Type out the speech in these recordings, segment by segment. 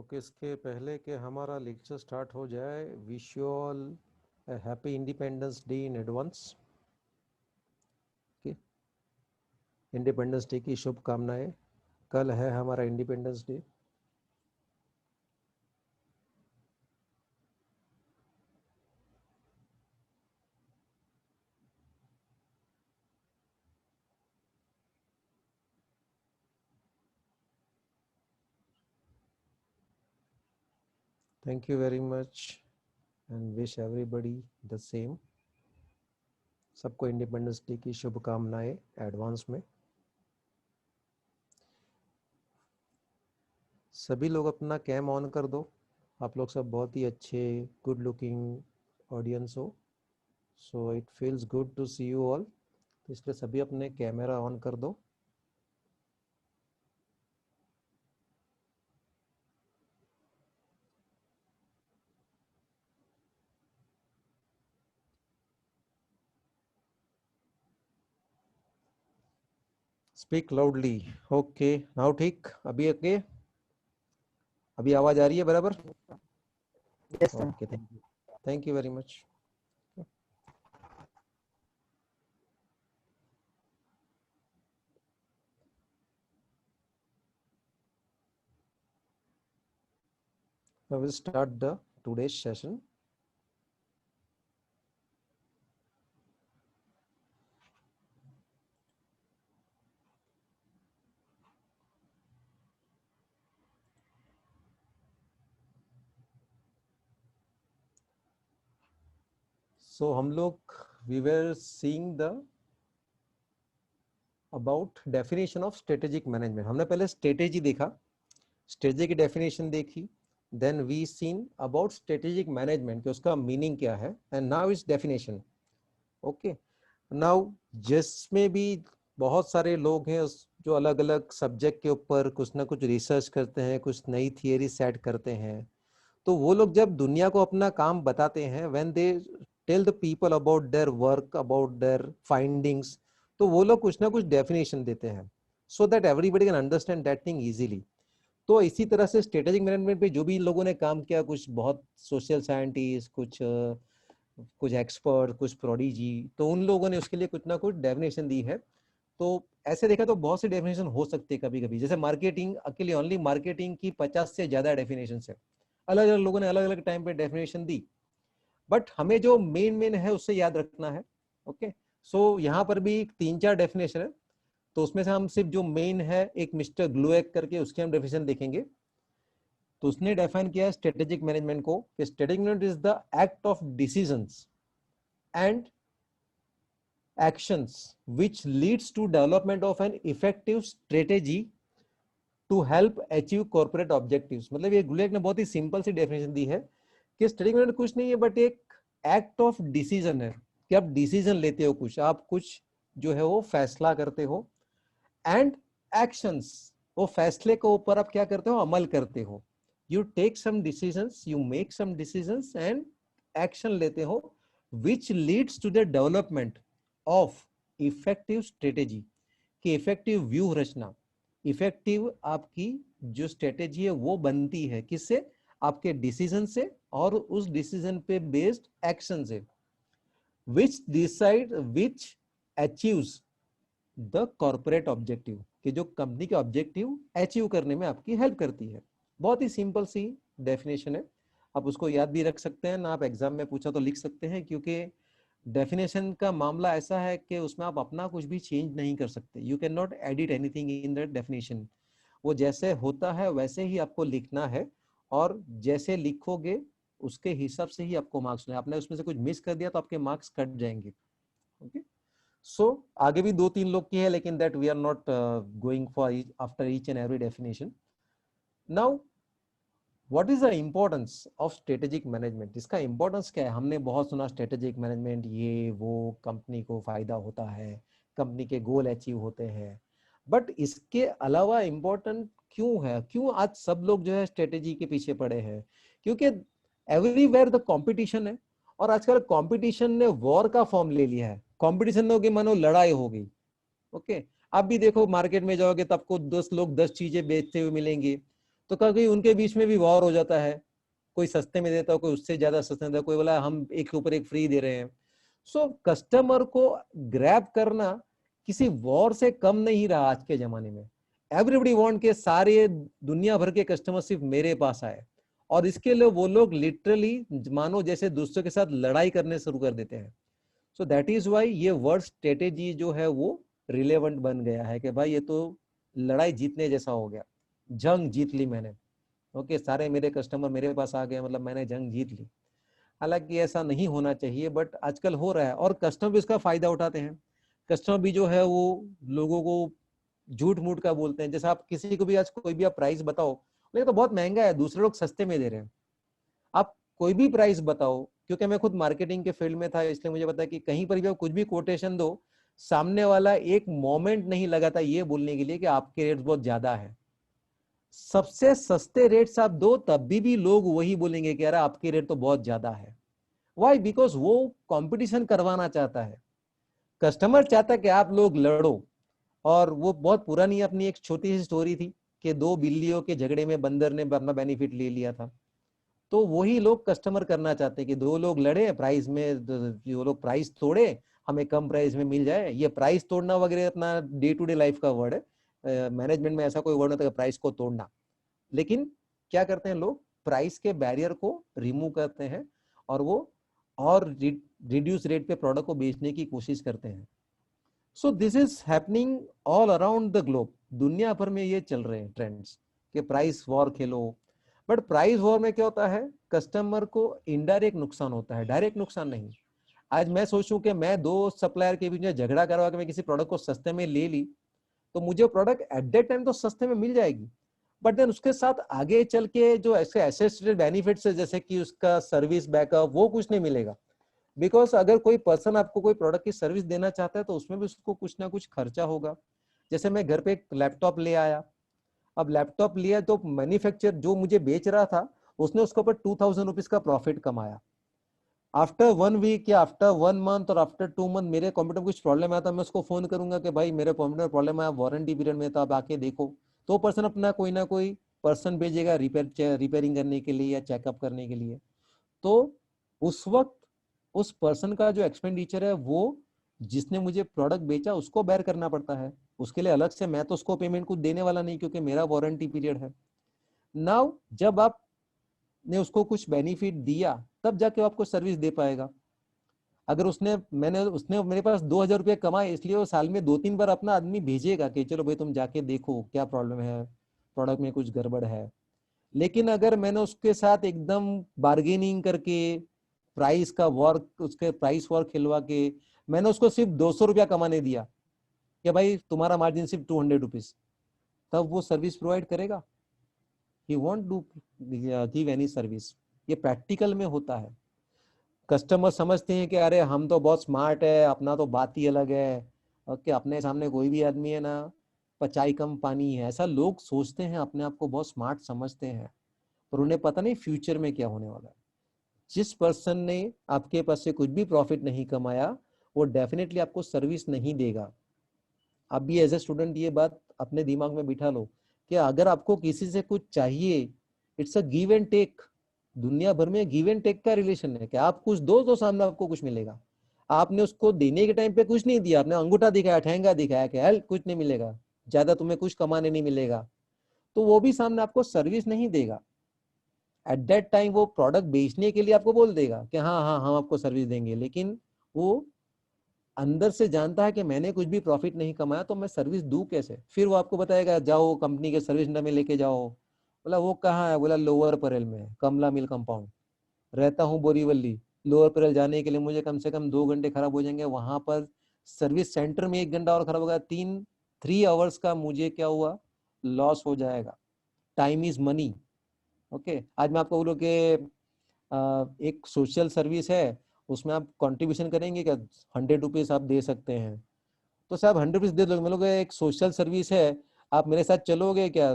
Okay, इसके पहले कि हमारा लेक्चर स्टार्ट हो जाए, wish you all happy independence day in advance. Okay, independence day की शुभकामनाएं। कल है हमारा independence day. Thank you very much and wish everybody the same. सबको इंडिपेंडेंस डे की शुभकामनाएं एडवांस में। सभी लोग अपना कैम ऑन कर दो। आप लोग सब बहुत ही अच्छे गुड लुकिंग ऑडियंस हो, so it feels good to see you all. तो इसलिए सभी अपने कैमरा ऑन कर दो। Speak loudly. ओके, नाउ ठीक। अभी ओके, अभी आवाज आ रही है बराबर? Yes, sir. Okay, thank you very much. I will start the today's session. So हम लोग we were seeing the about definition of strategic management. हमने पहले strategy देखा, strategy की definition देखी, then we seen about strategic management कि उसका meaning क्या है, and now its definition. Okay, now जिसमें भी बहुत सारे लोग हैं जो अलग अलग सब्जेक्ट के ऊपर कुछ ना कुछ रिसर्च करते हैं, कुछ नई थियरी सेट करते हैं, तो वो लोग जब दुनिया को अपना काम बताते हैं, when they tell the people about their work, about their findings, तो वो लोग कुछ ना कुछ डेफिनेशन देते हैं so that everybody can understand that thing easily. तो इसी तरह से स्ट्रेटेजिक मैनेजमेंट पे जो भी लोगों ने काम किया, कुछ बहुत सोशल साइंटिस्ट, कुछ एक्सपर्ट, कुछ प्रोडिजी, तो उन लोगों ने उसके लिए कुछ ना कुछ डेफिनेशन दी है। तो ऐसे देखा तो बहुत सी डेफिनेशन हो सकती है कभी कभी, जैसे मार्केटिंग अकेले ओनली मार्केटिंग की 50 से ज्यादा डेफिनेशन है, अलग अलग लोगों ने अलग अलग टाइम पे डेफिनेशन दी, बट हमें जो मेन मेन है उससे याद रखना है। ओके, सो यहाँ पर भी 3-4 डेफिनेशन है, तो उसमें से हम सिर्फ जो मेन है, एक मिस्टर ग्लूएक करके, उसके हम डेफिनेशन देखेंगे। तो उसने डिफाइन किया है स्ट्रेटेजिक मैनेजमेंट को कि strategic management is the act of decisions and actions which leads to development of an effective strategy to help achieve corporate objectives। मतलब ये गुलेक ने बहुत ही सिंपल सी डेफिनेशन दी है कि स्ट्रेटेजिक मैनेजमेंट कुछ नहीं है बट एक एक्ट ऑफ डिसीजन है, कि आप डिसीजन लेते हो, कुछ आप कुछ जो है वो फैसला करते हो, एंड एक्शंस, वो फैसले के ऊपर आप क्या करते हो, अमल करते हो। You take some decisions, you make some decisions and action लेते हो, which leads to the development of effective strategy, कि इफेक्टिव व्यू रचना, इफेक्टिव आपकी जो स्ट्रेटेजी है वो बनती है किससे, आपके डिसीजन से और उस डिसीजन पे बेस्ड एक्शन से, which decide which achieves the corporate objective, कि जो कंपनी के ऑब्जेक्टिव अचीव करने में आपकी हेल्प करती है। बहुत ही सिंपल सी डेफिनेशन है, आप उसको याद भी रख सकते हैं ना, आप एग्जाम में पूछा तो लिख सकते हैं, क्योंकि डेफिनेशन का मामला ऐसा है कि उसमें आप अपना कुछ भी चेंज नहीं कर सकते। You can not edit anything in that definition. वो जैसे होता है वैसे ही आपको लिखना है, और जैसे लिखोगे उसके हिसाब से ही आपको मार्क्स मिले। आपने उसमें से कुछ मिस कर दिया तो आपके मार्क्स कट जाएंगे। ओके, सो आगे भी 2-3 लोग की है, लेकिन that we are not going for after each and every definition. Now what is the importance of strategic management? इसका इंपॉर्टेंस क्या है? हमने बहुत सुना स्ट्रेटेजिक मैनेजमेंट ये वो, कंपनी को फायदा होता है, कंपनी के गोल अचीव होते हैं, बट इसके अलावा इंपॉर्टेंट क्यों है? क्यों आज सब लोग जो है स्ट्रेटेजी के पीछे पड़े हैं? क्योंकि एवरीवेयर द कंपटीशन है, और आजकल कंपटीशन ने वॉर का फॉर्म ले लिया है। कंपटीशन हो गई, मानो लड़ाई हो गई। ओके, आप भी देखो मार्केट में जाओगे तो आपको 10 लोग 10 चीजें बेचते हुए मिलेंगे, तो कभी उनके बीच में भी वॉर हो जाता है, कोई सस्ते में देता है, कोई उससे ज्यादा सस्ते में देता है, कोई बोला हम एक के ऊपर एक फ्री दे रहे हैं। सो कस्टमर को ग्रैब करना किसी वॉर से कम नहीं रहा आज के जमाने में। एवरीबडी वांट के सारे दुनिया भर के कस्टमर सिर्फ मेरे पास आए, और इसके लिए वो लोग लिटरली मानो जैसे दूसरों के साथ लड़ाई करने शुरू कर देते हैं। सो दैट इज वाई ये वर्ड स्ट्रेटेजी जो है वो रिलेवेंट बन गया है कि भाई ये तो लड़ाई जीतने जैसा हो गया, जंग जीत ली मैंने। ओके, सारे मेरे कस्टमर मेरे पास आ गए, मतलब मैंने जंग जीत ली। हालांकि ऐसा नहीं होना चाहिए, बट आजकल हो रहा है, और कस्टमर भी इसका फायदा उठाते हैं। कस्टमर भी जो है वो लोगों को झूठ मूठ का बोलते हैं। जैसे आप किसी को भी आज कोई भी आप प्राइस बताओ, लेकिन तो बहुत महंगा है, दूसरे लोग सस्ते में दे रहे हैं। आप कोई भी प्राइस बताओ, क्योंकि मैं खुद मार्केटिंग के फील्ड में था, इसलिए मुझे पता है कि कहीं पर भी आप कुछ भी कोटेशन दो, सामने वाला एक मोमेंट नहीं लगाता ये बोलने के लिए कि आपके रेट बहुत ज्यादा है। सबसे सस्ते रेट्स आप दो, तब भी लोग वही बोलेंगे कि यार आपके रेट तो बहुत ज्यादा है। वाई? बिकॉज वो कंपटीशन करवाना चाहता है। कस्टमर चाहता है कि आप लोग लड़ो। और वो बहुत पुरानी अपनी एक छोटी सी स्टोरी थी कि दो बिल्लियों के झगड़े में बंदर ने अपना बेनिफिट ले लिया था। तो वही लोग कस्टमर करना चाहते हैं कि दो लोग लड़े प्राइस में, वो लोग प्राइस तोड़े, हमें कम प्राइस में मिल जाए। ये प्राइस तोड़ना वगैरह अपना डे टू डे लाइफ का वर्ड है, मैनेजमेंट में ऐसा कोई वर्ड नहीं होता प्राइस को तोड़ना। लेकिन क्या करते हैं लोग, प्राइस के बैरियर को रिमूव करते हैं, और वो और रिड्यूस रेट पे प्रोडक्ट को बेचने की कोशिश करते हैं। सो this is happening all around the globe. दुनिया भर में ये चल रहे हैं ट्रेंड्स कि price war Khelo. But price war में क्या होता है, कस्टमर को इनडायरेक्ट नुकसान होता है, डायरेक्ट नुकसान नहीं। आज मैं सोचूं कि मैं दो सप्लायर के बीच में झगड़ा करवा के मैं किसी प्रोडक्ट को सस्ते में ले ली, तो मुझे प्रोडक्ट एट दैट टाइम तो सस्ते में मिल जाएगी, बट देन उसके साथ आगे चल के जो ऐसे एसोसिएटेड बेनिफिट्स है, जैसे कि उसका सर्विस बैकअप, वो कुछ नहीं मिलेगा। बिकॉज अगर कोई पर्सन आपको कोई प्रोडक्ट की सर्विस देना चाहता है तो उसमें भी उसको कुछ ना कुछ खर्चा होगा। जैसे मैं घर पे एक लैपटॉप ले आया, अब लैपटॉप लिया तो मैन्युफैक्चर जो मुझे बेच रहा था उसने उसके ऊपर 2000 रुपीज का प्रॉफिट कमाया। आफ्टर 1 वीक या आफ्टर 1 मंथ और आफ्टर 2 मंथ मेरे कंप्यूटर में कुछ प्रॉब्लम आया, तो मैं उसको फोन करूंगा कि भाई मेरे कंप्यूटर में प्रॉब्लम आया, वारंटी पीरियड में, तो आप आके देखो। तो पर्सन अपना कोई ना कोई पर्सन भेजेगा रिपेयरिंग करने के लिए या चेकअप करने के लिए। तो उस वक्त उस पर्सन का जो एक्सपेंडिचर है वो जिसने मुझे प्रोडक्ट बेचा उसको बेयर करना पड़ता है। उसके लिए अलग से मैं तो उसको पेमेंट कुछ देने वाला नहीं, क्योंकि मेरा वारंटी पीरियड है। नाउ जब आपने उसको कुछ बेनिफिट दिया तब जाके वो आपको सर्विस दे पाएगा। अगर उसने मेरे पास 2000 रुपये कमाए, इसलिए वो साल में 2-3 बार अपना आदमी भेजेगा कि चलो भाई तुम जाके देखो क्या प्रॉब्लम है, प्रोडक्ट में कुछ गड़बड़ है। लेकिन अगर मैंने उसके साथ एकदम बार्गेनिंग करके प्राइस का वॉर, उसके प्राइस वॉर खिलवा के मैंने उसको सिर्फ 200 रुपया कमाने दिया कि भाई तुम्हारा मार्जिन सिर्फ 200 रुपीज, तब वो सर्विस प्रोवाइड करेगा? He won't do give any service. ये प्रैक्टिकल में होता है। कस्टमर समझते हैं कि अरे हम तो बहुत स्मार्ट है, अपना तो बात ही अलग है, ओके अपने सामने कोई भी आदमी है ना, पचाई कम पानी है, ऐसा लोग सोचते हैं, अपने आप को बहुत स्मार्ट समझते हैं, पर उन्हें पता नहीं फ्यूचर में क्या होने वाला है। जिस पर्सन ने आपके पास से कुछ भी प्रॉफिट नहीं कमाया वो डेफिनेटली आपको सर्विस नहीं देगा। आप भी एज ए स्टूडेंट ये बात अपने दिमाग में बिठा लो कि अगर आपको किसी से कुछ चाहिए, it's a give and take. दुनिया भर में गिव एंड टेक का रिलेशन है कि आप कुछ दो तो सामने आपको कुछ मिलेगा। आपने उसको देने के टाइम पे कुछ नहीं दिया, आपने अंगूठा दिखाया, ठेंगा दिखाया कि हेल्प कुछ नहीं मिलेगा, ज्यादा तुम्हें कुछ कमाने नहीं मिलेगा, तो वो भी सामने आपको सर्विस नहीं देगा। एट दैट टाइम वो प्रोडक्ट बेचने के लिए आपको बोल देगा कि हाँ हाँ हम आपको सर्विस देंगे, लेकिन वो अंदर से जानता है कि मैंने कुछ भी प्रॉफिट नहीं कमाया तो मैं सर्विस दूं कैसे। फिर वो आपको बताएगा जाओ कंपनी के सर्विस सेंटर में लेके जाओ। बोला वो कहाँ है? बोला लोअर परेल में, कमला मिल कंपाउंड, रहता हूँ बोरीवली। लोअर परेल जाने के लिए मुझे कम से कम 2 घंटे खराब हो जाएंगे, वहां पर सर्विस सेंटर में 1 घंटा और खराब हो गया, 3 आवर्स का मुझे क्या हुआ, लॉस हो जाएगा। Time is money. ओके, आज मैं आपको बोलूँ कि एक सोशल सर्विस है, उसमें आप कंट्रीब्यूशन करेंगे क्या, 100 रुपीज आप दे सकते हैं, तो साहब 100 रुपीज दे दोगे। मतलब एक सोशल सर्विस है, आप मेरे साथ चलोगे क्या?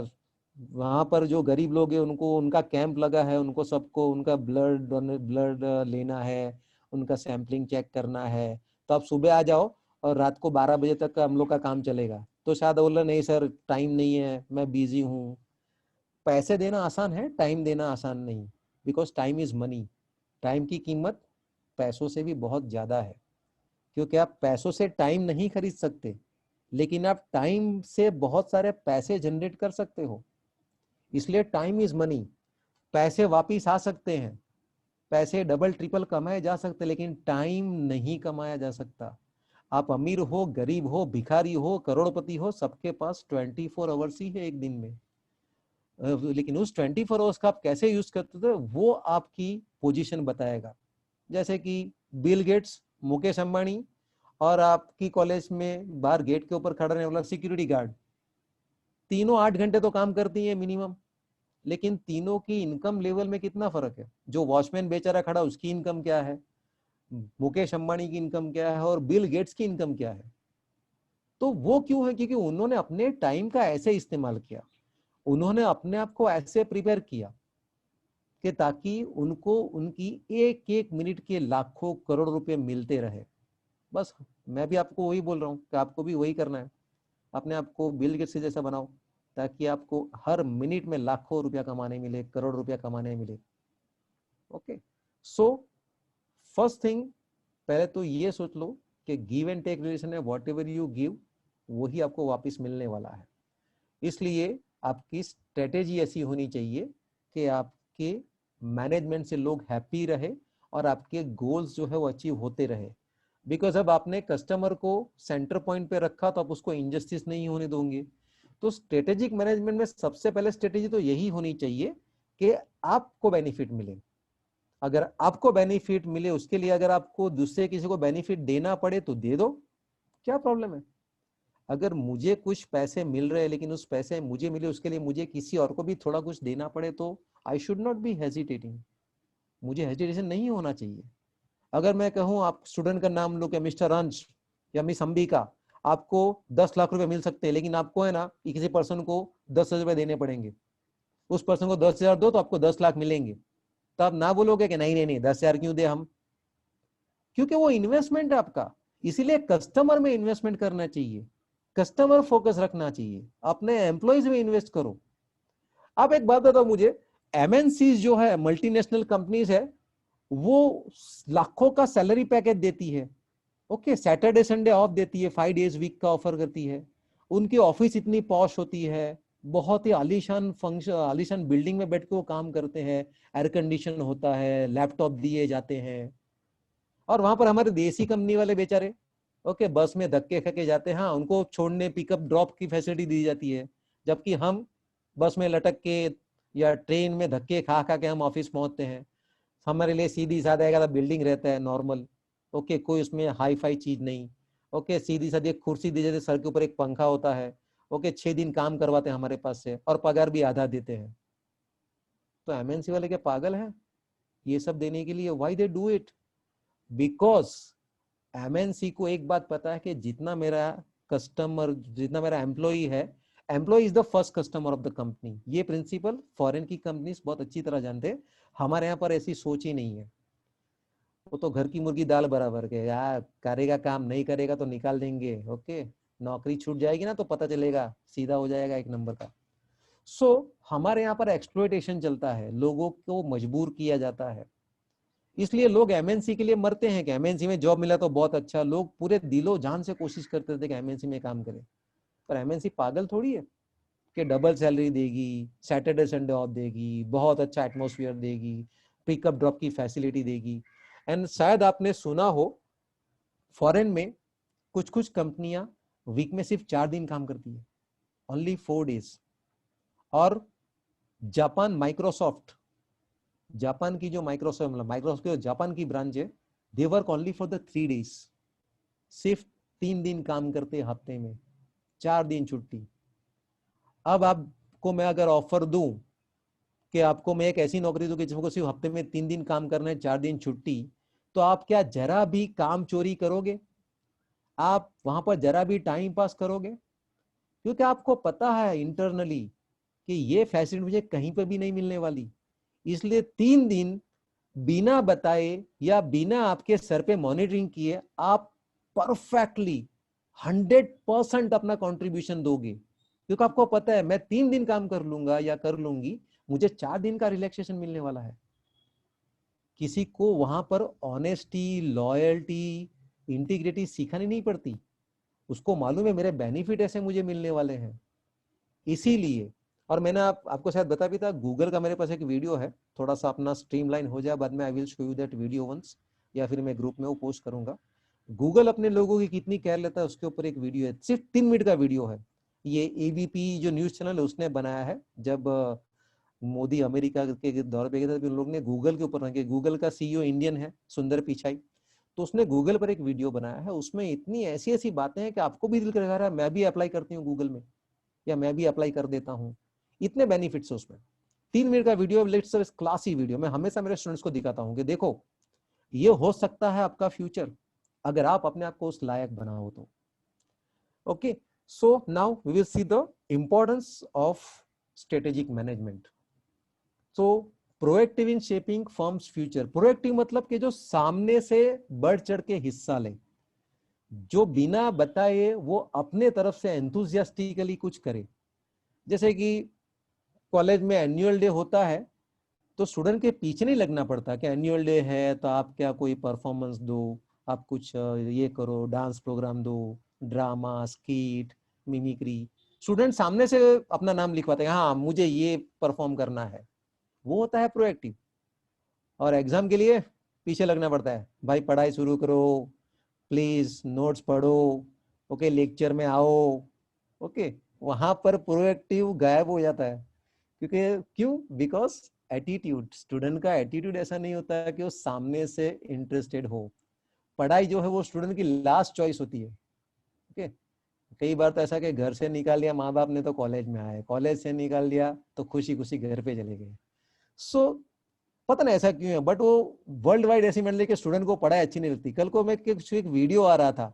वहां पर जो गरीब लोग हैं उनको, उनका कैंप लगा है, उनको सबको उनका ब्लड लेना है, उनका सैंपलिंग चेक करना है, तो आप सुबह आ जाओ और रात को 12 बजे तक का हम लोग का काम चलेगा। तो शायद बोला नहीं सर टाइम नहीं है, मैं बिजी हूँ। पैसे देना आसान है, टाइम देना आसान नहीं, because time is money. Time की कीमत पैसों से भी बहुत ज्यादा है, क्योंकि आप पैसों से टाइम नहीं खरीद सकते, लेकिन आप टाइम से बहुत सारे पैसे जनरेट कर सकते हो। इसलिए टाइम इज मनी। पैसे वापिस आ सकते हैं, पैसे डबल ट्रिपल कमाए जा सकते, लेकिन टाइम नहीं कमाया जा सकता। आप अमीर हो, गरीब हो, भिखारी हो, करोड़पति हो, सबके पास 24 आवर्स ही है एक दिन में। लेकिन उस 24 आवर्स का आप कैसे यूज करते थे वो आपकी पोजीशन बताएगा। जैसे कि बिल गेट्स, मुकेश अंबानी और आपकी कॉलेज में बाहर गेट के ऊपर खड़ा रहने वाला सिक्योरिटी गार्ड, तीनों 8 घंटे तो काम करती है मिनिमम, लेकिन तीनों की इनकम लेवल में कितना फर्क है। जो वॉचमैन बेचारा खड़ा उसकी इनकम क्या है, मुकेश अंबानी की इनकम क्या है, और बिल गेट्स की इनकम क्या है। तो वो क्यों है? क्योंकि उन्होंने अपने टाइम का ऐसे इस्तेमाल किया, उन्होंने अपने आप को ऐसे प्रिपेयर किया कि ताकि उनको उनकी एक एक मिनट के लाखों करोड़ रुपए मिलते रहे। बस मैं भी आपको वही बोल रहा हूँ कि आपको भी वही करना है। अपने आप को बिल गेट्स जैसा बनाओ, ताकि आपको हर मिनट में लाखों रुपया कमाने मिले, करोड़ रुपया कमाने मिले। ओके, सो फर्स्ट थिंग, पहले तो ये सोच लो कि गिव एंड टेक रिलेशन है, वॉट एवर यू गिव वही आपको वापस मिलने वाला है। इसलिए आपकी स्ट्रेटेजी ऐसी होनी चाहिए कि आपके मैनेजमेंट से लोग हैप्पी रहे और आपके गोल्स जो है वो अचीव होते रहे। बिकॉज अब आपने कस्टमर को सेंटर पॉइंट पे रखा तो आप उसको इनजस्टिस नहीं होने दोगे। तो स्ट्रेटेजिक मैनेजमेंट में सबसे पहले स्ट्रेटेजी तो यही होनी चाहिए कि आपको बेनिफिट मिले। अगर आपको बेनिफिट मिले, उसके लिए अगर आपको दूसरे किसी को बेनिफिट देना पड़े तो दे दो, क्या प्रॉब्लम है। अगर मुझे कुछ पैसे मिल रहे हैं लेकिन उस पैसे मुझे मिले उसके लिए मुझे किसी और को भी थोड़ा कुछ देना पड़े तो I should not be hesitating, मुझे हेजिटेशन नहीं होना चाहिए। अगर मैं कहूं, आप स्टूडेंट का नाम लो कि मिस्टर अंश या मिस अंबिका, आपको 10 लाख रुपए मिल सकते हैं, लेकिन आपको है ना किसी पर्सन को 10,000 रुपए देने पड़ेंगे। उस पर्सन को 10,000 दो तो आपको 10 लाख मिलेंगे। तो आप ना बोलोगे कि नहीं नहीं नहीं 10,000 क्यों दे हम, क्योंकि वो इन्वेस्टमेंट है आपका। इसीलिए कस्टमर में इन्वेस्टमेंट करना चाहिए, कस्टमर फोकस रखना चाहिए, अपने एम्प्लॉइज में इन्वेस्ट करो। आप एक बात बताओ मुझे, एमएनसीज जो है, मल्टीनेशनल कंपनीज है, वो लाखों का सैलरी पैकेज देती है। ओके, सैटरडे संडे ऑफ देती है, 5 डेज वीक का ऑफर करती है। उनकी ऑफिस इतनी पॉश होती है, बहुत ही आलीशान फंक्शन, आलीशान बिल्डिंग में बैठ के वो काम करते हैं, एयर कंडीशन होता है, लैपटॉप दिए जाते हैं। और वहां पर हमारे देसी कंपनी वाले बेचारे ओके बस में धक्के खा के जाते हैं, हाँ उनको छोड़ने पिकअप ड्रॉप की फैसिलिटी दी जाती है, जबकि हम बस में लटक के या ट्रेन में धक्के खा खा के हम ऑफिस पहुंचते हैं। हमारे लिए सीधी साधा एक बिल्डिंग रहता है नॉर्मल, ओके कोई उसमें हाई फाई चीज नहीं, ओके सीधी साधी एक कुर्सी दी जाती है, सर के ऊपर एक पंखा होता है, ओके 6 दिन काम करवाते हैं हमारे पास से और पगार भी आधा देते हैं। तो एमएनसी वाले क्या पागल हैं ये सब देने के लिए? Why they do it? Because MNC को एक बात पता है कि जितना मेरा कस्टमर, जितना मेरा एम्प्लॉई है, employee is the first customer of the company. ये प्रिंसिपल फॉरेन की कंपनीज बहुत अच्छी तरह जानते हैं, हमारे यहाँ पर ऐसी सोच ही नहीं है। वो तो घर की मुर्गी दाल बराबर के, यार करेगा काम, नहीं करेगा तो निकाल देंगे। ओके, नौकरी छूट जाएगी ना तो पता चलेगा, सीधा हो जाएगा एक नंबर का। सो हमारे यहाँ पर एक्सप्लॉयटेशन चलता है, लोगों को मजबूर किया जाता है। इसलिए लोग एमएनसी के लिए मरते हैं कि एमएनसी में जॉब मिला तो बहुत अच्छा, लोग पूरे दिलो जान से कोशिश करते थे कि एमएनसी में काम करें। पर एमएनसी पागल थोड़ी है कि डबल सैलरी देगी, सैटरडे संडे ऑफ देगी, बहुत अच्छा एटमॉस्फेयर देगी, पिकअप ड्रॉप की फैसिलिटी देगी। एंड शायद आपने सुना हो, फॉरेन में कुछ कुछ कंपनियां वीक में सिर्फ 4 दिन काम करती है, ओनली 4 डेज। और जापान माइक्रोसॉफ्ट, जापान की जो माइक्रोसॉफ्ट की जापान की ब्रांच है, they work only for the 3 days, सिर्फ 3 दिन काम करते हफ्ते में, 4 दिन छुट्टी। अब आपको मैं अगर ऑफर दूं कि आपको मैं एक ऐसी नौकरी दूं कि जिसको सिर्फ हफ्ते में 3 दिन काम करना है, 4 दिन छुट्टी, तो आप क्या जरा भी काम चोरी करोगे? आप वहां पर जरा भी टाइम पास करोगे? क्योंकि आपको पता है इंटरनली कि ये फैसिलिटी मुझे कहीं पर भी नहीं मिलने वाली। इसलिए 3 दिन बिना बताए या बिना आपके सर पे मॉनिटरिंग किए आप परफेक्टली 100% अपना कंट्रीब्यूशन दोगे। क्योंकि आपको पता है मैं 3 दिन काम कर लूंगा या कर लूंगी, मुझे 4 दिन का रिलैक्सेशन मिलने वाला है। किसी को वहां पर ऑनेस्टी, लॉयल्टी, इंटीग्रिटी सिखानी नहीं पड़ती, उसको मालूम है मेरे बेनिफिट ऐसे मुझे मिलने वाले हैं। इसीलिए, और मैंने आपको शायद बता भी था, गूगल का मेरे पास एक वीडियो है, थोड़ा सा अपना स्ट्रीमलाइन हो जाए बाद में I will show you that video once, या फिर मैं ग्रुप में वो पोस्ट करूंगा। गूगल अपने लोगों की कितनी केयर लेता है उसके ऊपर एक वीडियो है, सिर्फ 3 मिनट का वीडियो है। ये एबीपी जो न्यूज चैनल है उसने बनाया है, जब मोदी अमेरिका के दौरे पे गए थे, उन लोग ने गूगल के ऊपर रखे। गूगल का सीईओ इंडियन है, सुंदर पिचाई, तो उसने गूगल पर एक वीडियो बनाया है, उसमें इतनी ऐसी ऐसी बातें हैं कि आपको भी दिल कर रहा है मैं भी अप्लाई करती हूँ गूगल में, या मैं भी अप्लाई कर देता हूँ। इतने बेनिफिट्स है उसमें। 3 मिनट का वीडियो, लेट्स क्लासी वीडियो, मैं हमेशा मेरे स्टूडेंट्स को दिखाता हूँ कि देखो ये हो सकता है आपका फ्यूचर, अगर आप अपने आप को उस लायक बनाओ तो। Okay, so now we will see the importance of strategic management. So proactive in shaping firms future. Proactive मतलब कि जो सामने से बढ़ चढ़ के हिस्सा ले, जो बिना बताए वो अपने तरफ से एंथुसियास्टिकली कुछ करे। जैसे कि कॉलेज में एनुअल डे होता है तो स्टूडेंट के पीछे नहीं लगना पड़ता कि एनुअल डे है तो आप क्या कोई परफॉर्मेंस दो, आप कुछ ये करो, डांस प्रोग्राम दो, ड्रामा, स्कीट, मिमिक्री। स्टूडेंट सामने से अपना नाम लिखवाते हैं, हाँ मुझे ये परफॉर्म करना है, वो होता है प्रोएक्टिव। और एग्जाम के लिए पीछे लगना पड़ता है, भाई पढ़ाई शुरू करो, प्लीज नोट्स पढ़ो, ओके लेक्चर में आओ, ओके। वहां पर प्रोएक्टिव गायब हो जाता है। क्योंकि क्यों? बिकॉज एटीट्यूड, स्टूडेंट का एटीट्यूड ऐसा नहीं होता है कि वो सामने से इंटरेस्टेड हो। पढ़ाई जो है वो स्टूडेंट की लास्ट चॉइस होती है, ओके। कई बार तो ऐसा कि घर से निकाल दिया माँ बाप ने तो कॉलेज में आए, कॉलेज से निकाल दिया तो खुशी खुशी घर पे चले गए। सो पता नहीं ऐसा क्यों है, बट वो वर्ल्ड वाइड ऐसी मान ली कि स्टूडेंट को पढ़ाई अच्छी नहीं लगती। कल को मैं एक वीडियो आ रहा था,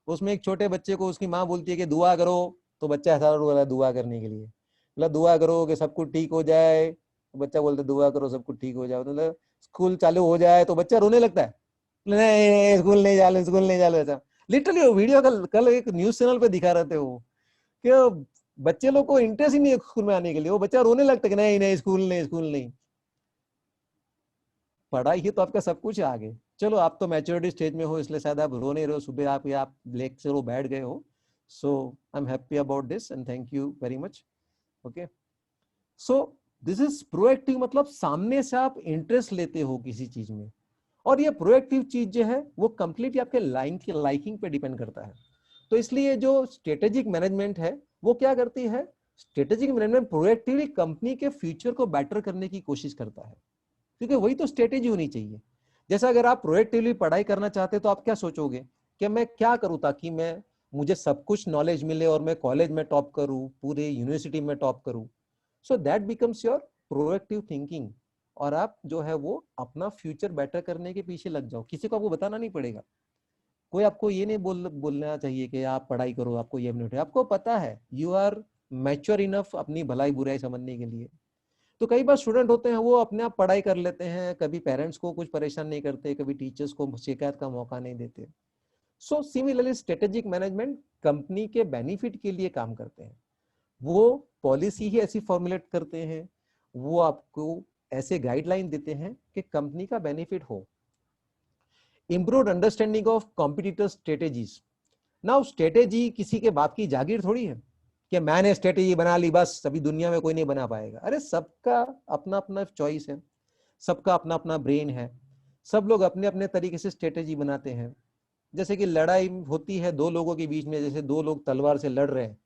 उसमें एक छोटे बच्चे को उसकी माँ बोलती है कि दुआ करो, तो बच्चा ऐसा रो रहा है दुआ करने के लिए, मतलब दुआ करो कि सब कुछ ठीक हो जाए, तो बच्चा बोलता है दुआ करो सब कुछ ठीक हो जाए, मतलब स्कूल चालू हो जाए तो बच्चा रोने लगता है, नहीं स्कूल नहीं जाले, स्कूल नहीं जाले। ऐसा लिटरली वो वीडियो कल एक न्यूज चैनल पे दिखा रहे थे वो, कि बच्चे लोग को इंटरेस्ट ही नहीं है स्कूल में आने के लिए, वो बच्चा रोने लगता है कि नहीं नहीं स्कूल नहीं, स्कूल नहीं। पढ़ाई ही तो आपका सब कुछ है आगे। चलो आप तो मैच्योरिटी स्टेज में हो इसलिए शायद आप रो नहीं रहे हो, सुबह आप लेक्चर वो बैठ गए हो। So I am happy about this and thank you very much. Okay, so this is proactive, मतलब सामने से आप इंटरेस्ट लेते हो किसी चीज में। और ये प्रोएक्टिव चीज जो है वो कंप्लीटली आपके लाइकिंग पे डिपेंड करता है। तो इसलिए जो स्ट्रेटेजिक मैनेजमेंट है वो क्या करती है, स्ट्रेटेजिक मैनेजमेंट प्रोएक्टिवली कंपनी के फ्यूचर को बेटर करने की कोशिश करता है, क्योंकि वही तो स्ट्रेटेजी होनी चाहिए। जैसा अगर आप प्रोएक्टिवली पढ़ाई करना चाहते हैं तो आप क्या सोचोगे कि मैं क्या करूं ताकि मैं मुझे सब कुछ नॉलेज मिले और मैं कॉलेज में टॉप करूं, पूरे यूनिवर्सिटी में टॉप करूं। So that becomes your proactive thinking, और आप जो है वो अपना फ्यूचर बेटर करने के पीछे लग जाओ। किसी को आपको बताना नहीं पड़ेगा, कोई आपको ये नहीं बोलना चाहिए कि आप पढ़ाई करो, आपको ये नहीं, आपको पता है, यू आर मैच्योर इनफ अपनी भलाई बुराई समझने के लिए। तो कई बार स्टूडेंट होते हैं वो अपने आप पढ़ाई कर लेते हैं, कभी पेरेंट्स को कुछ परेशान नहीं करते, कभी टीचर्स को शिकायत का मौका नहीं देते। So similarly strategic management company के बेनिफिट के लिए काम करते हैं। वो पॉलिसी ही ऐसी फॉर्मुलेट करते हैं, वो आपको ऐसे गाइडलाइन देते हैं कि कंपनी का बेनिफिट हो। Improved understanding of competitor strategies. Now strategy किसी के बाप की जागीर थोड़ी है कि मैंने स्ट्रेटेजी बना ली बस सभी दुनिया में कोई नहीं बना पाएगा। अरे सबका अपना अपना चॉइस है, सबका अपना अपना ब्रेन है, सब लोग अपने अपने तरीके से स्ट्रेटेजी बनाते हैं। जैसे कि लड़ाई होती है दो लोगों के बीच में, जैसे दो लोग तलवार से लड़ रहे हैं,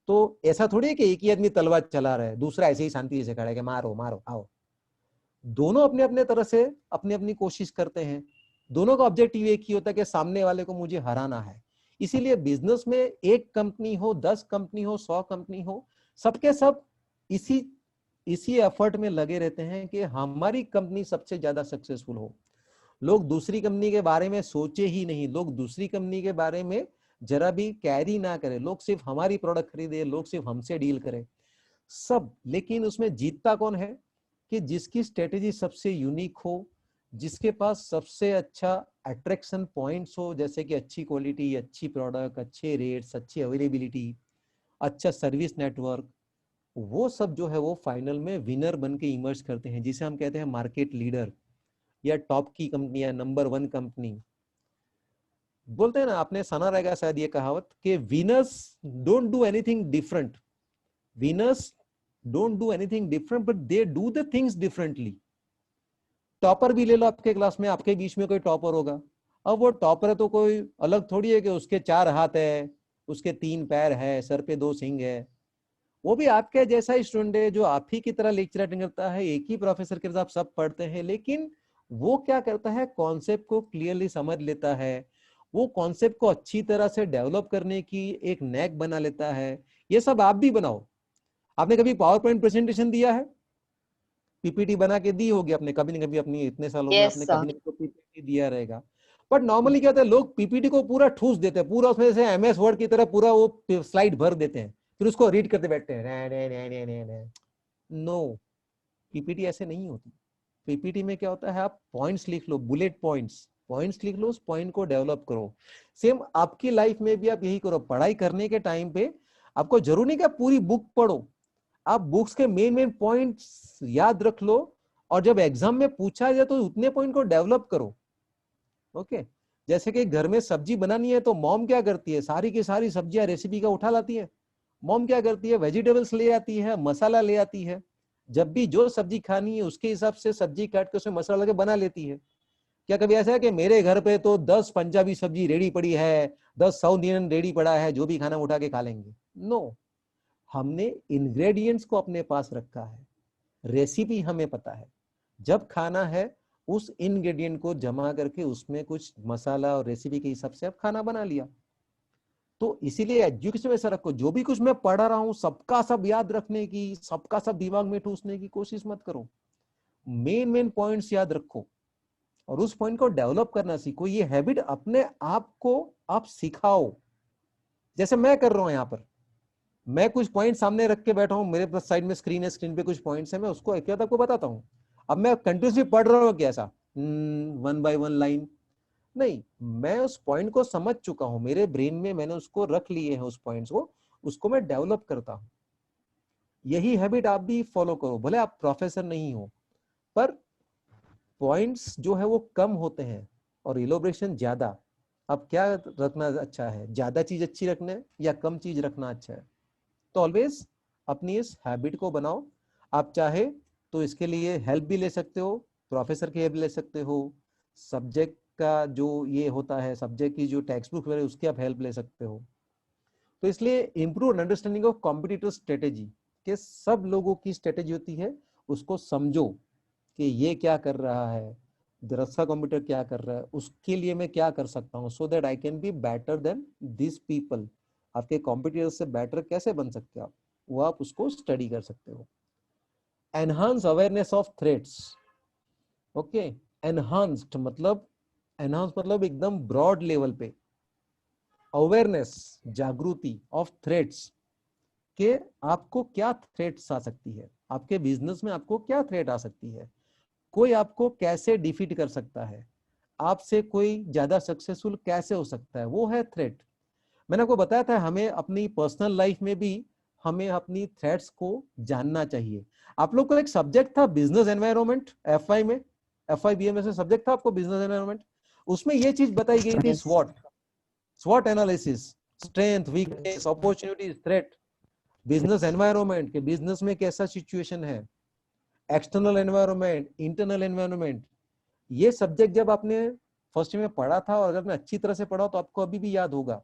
तो ऐसा थोड़ी है कि एक ही आदमी तलवार चला रहा है दूसरा ऐसे ही शांति से खड़ा है कि मारो मारो आओ। दोनों अपने अपने तरह से अपनी अपनी कोशिश करते हैं, दोनों का ऑब्जेक्टिव एक ही होता है कि सामने वाले को मुझे हराना है। इसीलिए बिजनेस में एक कंपनी हो, 10 कंपनी हो, 100 कंपनी हो, सबके सब इसी इसी एफर्ट में लगे रहते हैं कि हमारी कंपनी सबसे ज्यादा सक्सेसफुल हो। लोग दूसरी कंपनी के बारे में सोचे ही नहीं, लोग दूसरी कंपनी के बारे में जरा भी कैरी ना करें, लोग सिर्फ हमारी प्रोडक्ट खरीदे, लोग सिर्फ हमसे डील करें सब। लेकिन उसमें जीतता कौन है कि जिसकी स्ट्रेटेजी सबसे यूनिक हो, जिसके पास सबसे अच्छा अट्रैक्शन पॉइंट्स हो, जैसे कि अच्छी क्वालिटी, अच्छी प्रोडक्ट, अच्छे रेट्स, अच्छी अवेलेबिलिटी, अच्छा सर्विस नेटवर्क, वो सब जो है वो फाइनल में विनर बन के इमर्ज करते हैं, जिसे हम कहते हैं मार्केट लीडर या टॉप की कंपनी या नंबर 1 कंपनी। बोलते हैं ना, आपने सुना रहेगा शायद ये कहावत कि winners don't do anything different, winners don't do anything different but they do the things differently. Topper भी ले लो, आपके क्लास में आपके बीच में कोई टॉपर होगा, अब वो टॉपर है तो कोई अलग थोड़ी है कि उसके 4 हाथ है, उसके 3 पैर है, सर पे 2 सींग है। वो भी आपके जैसा ही स्टूडेंट है जो आप ही की तरह लेक्चर अटेंड करता है, एक ही प्रोफेसर के साथ सब पढ़ते हैं, लेकिन वो क्या करता है, कॉन्सेप्ट को क्लियरली समझ लेता है, वो कॉन्सेप्ट को अच्छी तरह से डेवलप करने की एक नैक बना लेता है। ये सब आप भी बनाओ। आपने कभी पावर पॉइंट प्रेजेंटेशन दिया है, पीपीटी बना के दी होगी आपने कभी न कभी, अपनी इतने सालों में यस आपने सर। कभी न कभी पीपीटी दिया रहेगा। बट नॉर्मली क्या होता है, लोग पीपीटी को पूरा ठूस देते हैं, पूरा उसमें से एमएस वर्ड की तरह पूरा वो स्लाइड भर देते हैं, फिर उसको रीड करते बैठते हैं। नो, पीपीटी ऐसे नहीं होती। पीपीटी में क्या होता है, आप पॉइंट्स लिख लो, बुलेट पॉइंट्स, पॉइंट्स लिख लो, उस पॉइंट को डेवलप करो। सेम आपकी लाइफ में भी आप यही करो। पढ़ाई करने के टाइम पे आपको जरूरी नहीं कि आप पूरी बुक पढ़ो, आप बुक्स के मेन मेन पॉइंट्स याद रख लो, और जब एग्जाम में पूछा जाए तो उतने पॉइंट को डेवलप करो। ओके, जैसे कि घर में सब्जी बनानी है तो मॉम क्या करती है, सारी की सारी सब्जियां रेसिपी का उठा लाती है। मॉम क्या करती है, वेजिटेबल्स ले आती है, मसाला ले आती है, जब भी जो सब्जी खानी है उसके हिसाब से सब्जी काट के उसमें मसाला लगा के बना लेती है। क्या कभी ऐसा है कि मेरे घर पे तो 10 पंजाबी सब्जी रेडी पड़ी है, 10 साउथ इंडियन रेडी पड़ा है, जो भी खाना उठा के खा लेंगे? नो, हमने इंग्रेडिएंट्स को अपने पास रखा है, रेसिपी हमें पता है, जब खाना है उस इंग्रेडिएंट को जमा करके उसमें कुछ मसाला और रेसिपी के हिसाब से आप खाना बना लिया। तो इसीलिए एजुकेशन में ऐसा रखो, जो भी कुछ मैं पढ़ रहा हूं सबका सब याद रखने की, सबका सब दिमाग में ठूसने की कोशिश मत करो। मेन मेन पॉइंट्स याद रखो और उस पॉइंट को डेवलप करना सीखो। ये हैबिट अपने आप को आप सिखाओ, जैसे मैं कर रहा हूं। यहाँ पर मैं कुछ पॉइंट सामने रख के बैठा हूं, मेरे पास साइड में स्क्रीन है, स्क्रीन पे कुछ पॉइंट्स है, मैं उसको एक आपको बताता हूं। अब मैं कंटिन्यूसली पढ़ रहा हूं कैसा, वन बाय वन लाइन नहीं, मैं उस पॉइंट को समझ चुका हूं, मेरे ब्रेन में मैंने उसको रख लिए हैं उस पॉइंट्स को, उसको मैं डेवलप करता हूं। यही हैबिट आप भी फॉलो करो, भले आप प्रोफेसर नहीं हो, पर पॉइंट्स जो है वो कम होते हैं और इलोब्रेशन ज्यादा। अब क्या रखना अच्छा है, ज्यादा चीज अच्छी रखना है या कम चीज रखना अच्छा है? तो ऑलवेज अपनी इस हैबिट को बनाओ। आप चाहे तो इसके लिए हेल्प भी ले सकते हो, प्रोफेसर की हेल्प ले सकते हो, सब्जेक्ट का जो ये होता है, सब्जेक्ट की जो टेक्स्ट बुक है उसकी आप हेल्प ले सकते हो। तो इसलिए improve understanding of competitive strategy, के सब लोगों की स्ट्रेटेजी होती है, उसको समझो कि ये क्या कर रहा है, रस्सा कंप्यूटर क्या कर रहा है, उसके लिए मैं क्या कर सकता हूँ, so that I can be better than this people. आपके कॉम्पिटिटर से बेटर कैसे बन सकते हो आप, वो आप उसको स्टडी कर सकते हो। Enhance awareness of threats. Okay, enhanced मतलब, एनहांस मतलब एकदम ब्रॉड लेवल पे, अवेयरनेस जागृति ऑफ थ्रेट्स, कि आपको क्या थ्रेट्स आ सकती है, आपके बिजनेस में आपको क्या थ्रेट आ सकती है, कोई आपको कैसे डिफीट कर सकता है, आपसे कोई ज्यादा सक्सेसफुल कैसे हो सकता है, वो है थ्रेट। मैंने आपको बताया था हमें अपनी पर्सनल लाइफ में भी हमें अपनी थ्रेट्स को जानना चाहिए। आप लोग को एक सब्जेक्ट था बिजनेस एनवायरनमेंट, एफआई में, एफआई बीएमएस में सब्जेक्ट था आपको बिजनेस एनवायरनमेंट, उसमें ये चीज बताई गई थी, yes. स्वॉट, स्वॉट analysis, strength weakness opportunities threat, business environment के बिजनेस में कैसा सिचुएशन है, एक्सटर्नल एनवायरनमेंट, इंटरनल एनवायरनमेंट। ये सब्जेक्ट जब आपने फर्स्ट में पढ़ा था और अगर आपने अच्छी तरह से पढ़ा तो आपको अभी भी याद होगा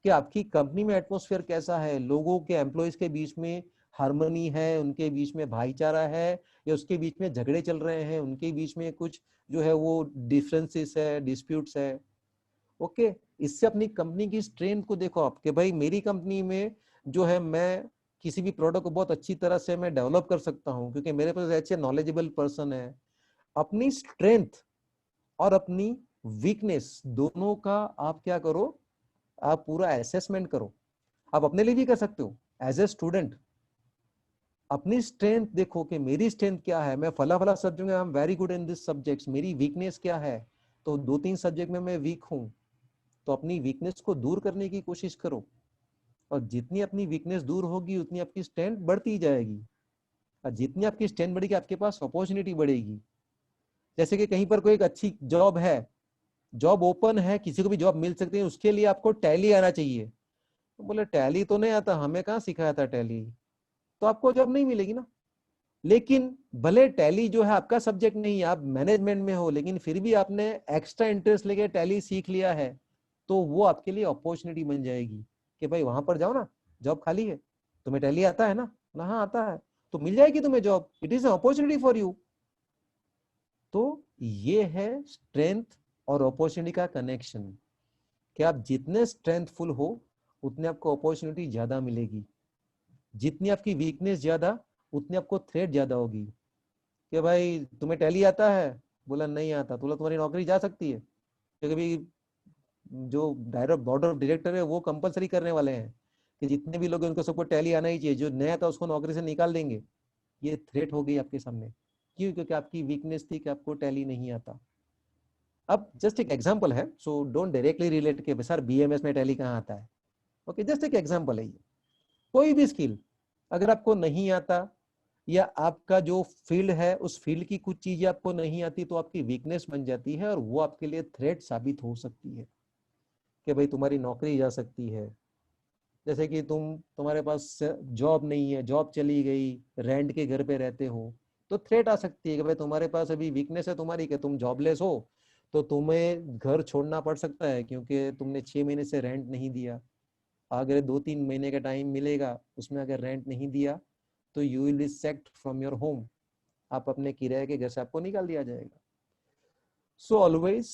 कि आपकी कंपनी में एटमॉस्फेयर कैसा है, लोगों के एम्प्लॉयज के बीच में हार्मनी है, उनके बीच में भाईचारा है, या उसके बीच में झगड़े चल रहे हैं, उनके बीच में कुछ जो है वो डिफरेंसेस है, डिस्प्यूट्स है। ओके, इससे अपनी कंपनी की स्ट्रेंथ को देखो आप कि भाई मेरी कंपनी में जो है मैं किसी भी प्रोडक्ट को बहुत अच्छी तरह से मैं डेवलप कर सकता हूँ क्योंकि मेरे पास अच्छे नॉलेजेबल पर्सन है। अपनी स्ट्रेंथ और अपनी वीकनेस दोनों का आप क्या करो, आप पूरा असेसमेंट करो। आप अपने लिए भी कर सकते हो एज ए स्टूडेंट, अपनी स्ट्रेंथ देखो कि मेरी स्ट्रेंथ क्या है, मैं फला फला सब्जेक्ट में I am very good in this subjects, मेरी वीकनेस क्या है, तो 2-3 सब्जेक्ट में मैं वीक हूं, तो अपनी वीकनेस को दूर करने की कोशिश करो। और जितनी अपनी वीकनेस दूर होगी उतनी आपकी स्ट्रेंथ बढ़ती जाएगी, और जितनी आपकी स्ट्रेंथ बढ़ेगी आपके पास अपॉर्चुनिटी बढ़ेगी। जैसे कि कहीं पर कोई एक अच्छी जॉब है, जॉब ओपन है, किसी को भी जॉब मिल सकती है, उसके लिए आपको टैली आना चाहिए। तो बोले टैली तो नहीं आता, हमें कहाँ सिखाया था टैली, तो आपको जॉब नहीं मिलेगी ना। लेकिन भले टैली जो है आपका सब्जेक्ट नहीं, आप मैनेजमेंट में हो, लेकिन फिर भी आपने एक्स्ट्रा इंटरेस्ट लेके टैली सीख लिया है, तो वो आपके लिए अपॉर्चुनिटी बन जाएगी कि भाई वहां पर जाओ ना, जॉब खाली है, तुम्हें टैली आता है ना, हाँ आता है, तो मिल जाएगी तुम्हें job, it is an opportunity for you. तो ये है स्ट्रेंथ और अपॉर्चुनिटी का कनेक्शन, कि आप जितने स्ट्रेंथफुल हो उतने आपको अपॉर्चुनिटी ज्यादा मिलेगी, जितनी आपकी वीकनेस ज्यादा उतनी आपको थ्रेट ज्यादा होगी। कि भाई तुम्हें टैली आता है, बोला नहीं आता, बोला तुम्हारी नौकरी जा सकती है, क्योंकि जो डायरेक्ट बोर्ड ऑफ डायरेक्टर है वो कंपलसरी करने वाले हैं कि जितने भी लोग हैं उनको सबको टैली आना ही चाहिए, जो नया था उसको नौकरी से निकाल देंगे। ये थ्रेट हो गई आपके सामने, क्यों? क्योंकि आपकी वीकनेस थी कि आपको टैली नहीं आता। अब जस्ट एक एग्जांपल है, सो डोंट डायरेक्टली रिलेट के सर बीएमएस में टैली कहाँ आता है। ओके, जस्ट एक एग्जांपल है ये। कोई भी स्किल अगर आपको नहीं आता, या आपका जो फील्ड है उस फील्ड की कुछ चीजें आपको नहीं आती, तो आपकी वीकनेस बन जाती है और वो आपके लिए थ्रेट साबित हो सकती है कि भाई तुम्हारी नौकरी जा सकती है। जैसे कि तुम्हारे पास जॉब नहीं है, जॉब चली गई, रेंट के घर पे रहते हो, तो थ्रेट आ सकती है कि भाई तुम्हारे पास अभी वीकनेस है तुम्हारी कि तुम जॉबलेस हो, तो तुम्हें घर छोड़ना पड़ सकता है क्योंकि तुमने 6 महीने से रेंट नहीं दिया। अगर 2-3 महीने का टाइम मिलेगा, उसमें अगर रेंट नहीं दिया तो you will be sect from your home, आप अपने किराए के घर से आपको निकाल दिया जाएगा। So always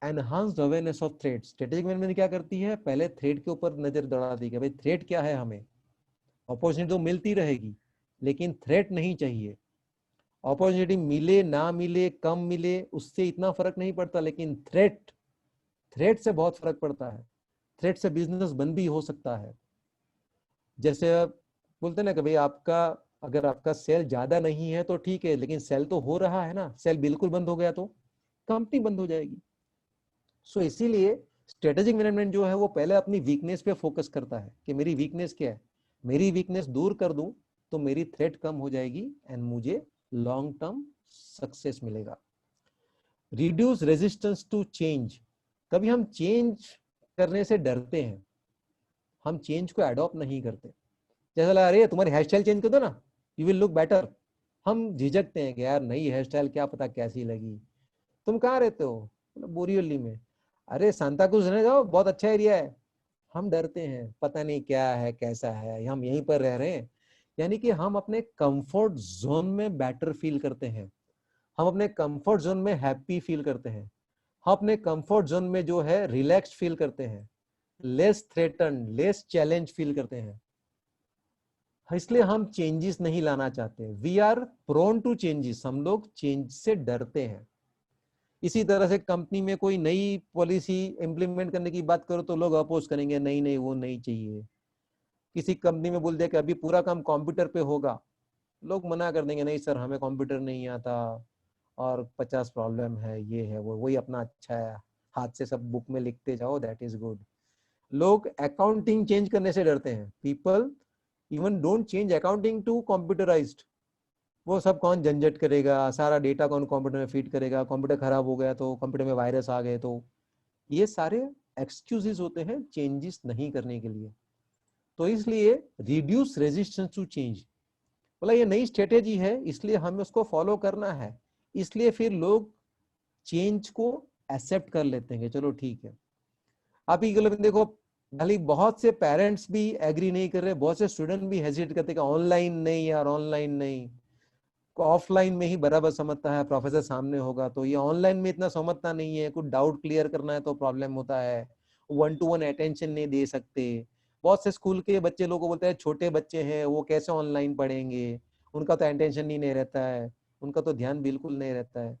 enhanced awareness of threat. Strategic management क्या करती है, पहले थ्रेट के ऊपर नजर दौड़ाती है, भाई थ्रेट क्या है, हमें अपॉर्चुनिटी तो मिलती रहेगी लेकिन थ्रेट नहीं चाहिए। अपॉर्चुनिटी मिले ना मिले, कम मिले, उससे इतना फर्क नहीं पड़ता, लेकिन थ्रेट, थ्रेट से बहुत फर्क पड़ता है। थ्रेट से बिजनेस बंद भी हो सकता है। जैसे बोलते हैं ना कि भाई आपका, अगर आपका सेल ज्यादा नहीं है तो ठीक है, लेकिन सेल तो हो रहा है ना, सेल बिल्कुल बंद हो गया तो कंपनी बंद हो जाएगी। सो इसीलिए स्ट्रेटेजिक मैनेजमेंट जो है वो पहले अपनी वीकनेस पे फोकस करता है कि मेरी वीकनेस क्या है, मेरी वीकनेस दूर कर दूं तो मेरी थ्रेट कम हो जाएगी एंड मुझे लॉन्ग टर्म सक्सेस मिलेगा। Reduce resistance to change. कभी हम चेंज करने से डरते हैं, हम चेंज को अडॉप्ट नहीं करते। जैसा लगा अरे तुम्हारी हेयर स्टाइल चेंज कर दो ना, यू विल लुक बेटर, हम झिझकते हैं कि यार नई हेयर स्टाइल क्या पता कैसी लगी। तुम कहाँ रहते हो, बोरीवली में, अरे सांता क्रूज रहने जाओ, बहुत अच्छा एरिया है। हम डरते हैं, पता नहीं क्या है कैसा है, हम यहीं पर रह रहे हैं। यानी कि हम अपने कंफर्ट जोन में बेटर फील करते हैं, हम अपने कंफर्ट जोन में हैप्पी फील करते हैं, हम अपने कंफर्ट जोन में जो है रिलैक्स फील करते हैं, less threaten, less challenge feel करते हैं। इसलिए हम चेंजेस नहीं लाना चाहते, we are prone to changes, हम लोग चेंज से डरते हैं। इसी तरह से कंपनी में कोई नई पॉलिसी इंप्लीमेंट करने की बात करो तो लोग अपोज करेंगे, नहीं नहीं वो नहीं चाहिए। किसी कंपनी में बोल दिया कि अभी पूरा काम कंप्यूटर पे होगा, लोग मना कर देंगे, नहीं सर हमें कंप्यूटर नहीं आता और 50 प्रॉब्लम है, ये है वो, वही अपना अच्छा है, हाथ से सब बुक में लिखते जाओ, दैट इज गुड। लोग अकाउंटिंग चेंज करने से डरते हैं, people even don't change accounting to computerised. वो सब कौन झंझट करेगा, सारा डेटा कौन कंप्यूटर में फीड करेगा, कंप्यूटर खराब हो गया तो, कंप्यूटर में वायरस आ गए तो, ये सारे एक्सक्यूजेस होते हैं चेंजेस नहीं करने के लिए। तो इसलिए रिड्यूस रेजिस्टेंस टू चेंज, बोला ये नई स्ट्रेटेजी है इसलिए हमें उसको फॉलो करना है, इसलिए फिर लोग चेंज को एक्सेप्ट कर लेते हैं, चलो ठीक है। आप ही गलत देखो, भले बहुत से पेरेंट्स भी एग्री नहीं कर रहे, बहुत से स्टूडेंट भी हेजिटेट करते हैं ऑनलाइन नहीं यार, ऑनलाइन नहीं, ऑफलाइन में ही बराबर समझता है, प्रोफेसर सामने होगा, तो ये ऑनलाइन में इतना समझता नहीं है, कुछ डाउट क्लियर करना है तो प्रॉब्लम होता है, 1-to-1 अटेंशन नहीं दे सकते। बहुत से स्कूल के बच्चे लोगों को बोलते हैं छोटे बच्चे हैं वो कैसे ऑनलाइन पढ़ेंगे, उनका तो अटेंशन ही नहीं रहता है, उनका तो ध्यान बिल्कुल नहीं रहता है।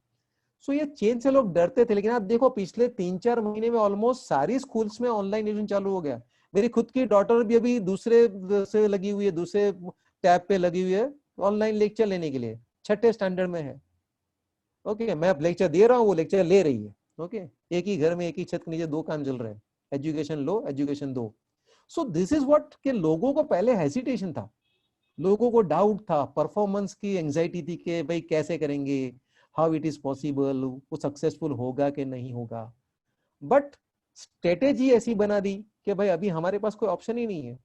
सो ये चेंज से लोग डरते थे, लेकिन आप देखो पिछले 3-4 महीने में ऑलमोस्ट सारी स्कूल्स में ऑनलाइन एजुकेशन चालू हो गया। मेरी खुद की डॉटर भी अभी दूसरे से लगी हुई है, दूसरे टैब पे लगी हुई है ऑनलाइन लेक्चर लेने के लिए, 6ठे स्टैंडर्ड में है। ओके, मैं अब लेक्चर दे रहा हूँ, वो लेक्चर ले रही है। ओके, एक ही घर में एक ही छत के नीचे दो काम चल रहे हैं, एजुकेशन लो एजुकेशन दो। सो दिस इज व्हाट के लोगों को पहले हेसिटेशन था, लोगों को डाउट था, परफॉर्मेंस की एंजाइटी थी कि भाई कैसे करेंगे, हाउ इट इज पॉसिबल, वो सक्सेसफुल होगा कि नहीं होगा। बट स्ट्रेटेजी ऐसी बना दी कि भाई अभी हमारे पास कोई ऑप्शन ही नहीं है।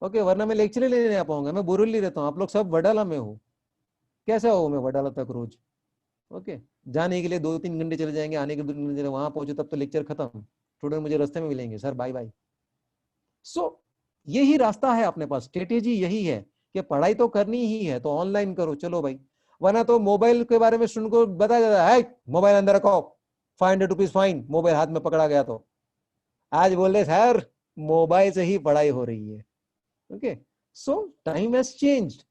ओके, वरना मैं लेक्चर ही लेने आ पाऊंगा, मैं बोरीवली रहता हूँ, आप लोग सब वडाला में हो, कैसे हो मैं वडाला तक रोज। ओके, जाने के लिए 2-3 घंटे चले जाएंगे, आने के 2-3 घंटे, वहां पहुंचे तब तो लेक्चर खत्म, स्टूडेंट मुझे रास्ते में मिलेंगे, सर बाय बाय। सो यही रास्ता है अपने पास, स्ट्रेटेजी यही है कि पढ़ाई तो करनी ही है तो ऑनलाइन करो, चलो भाई। वरना तो मोबाइल के बारे में स्टूडेंट को बताया जाता है, मोबाइल अंदर रखो, 500 रुपीज फाइन, मोबाइल हाथ में पकड़ा गया तो। आज बोल रहे सर मोबाइल से ही पढ़ाई हो रही है। Okay, so time has changed.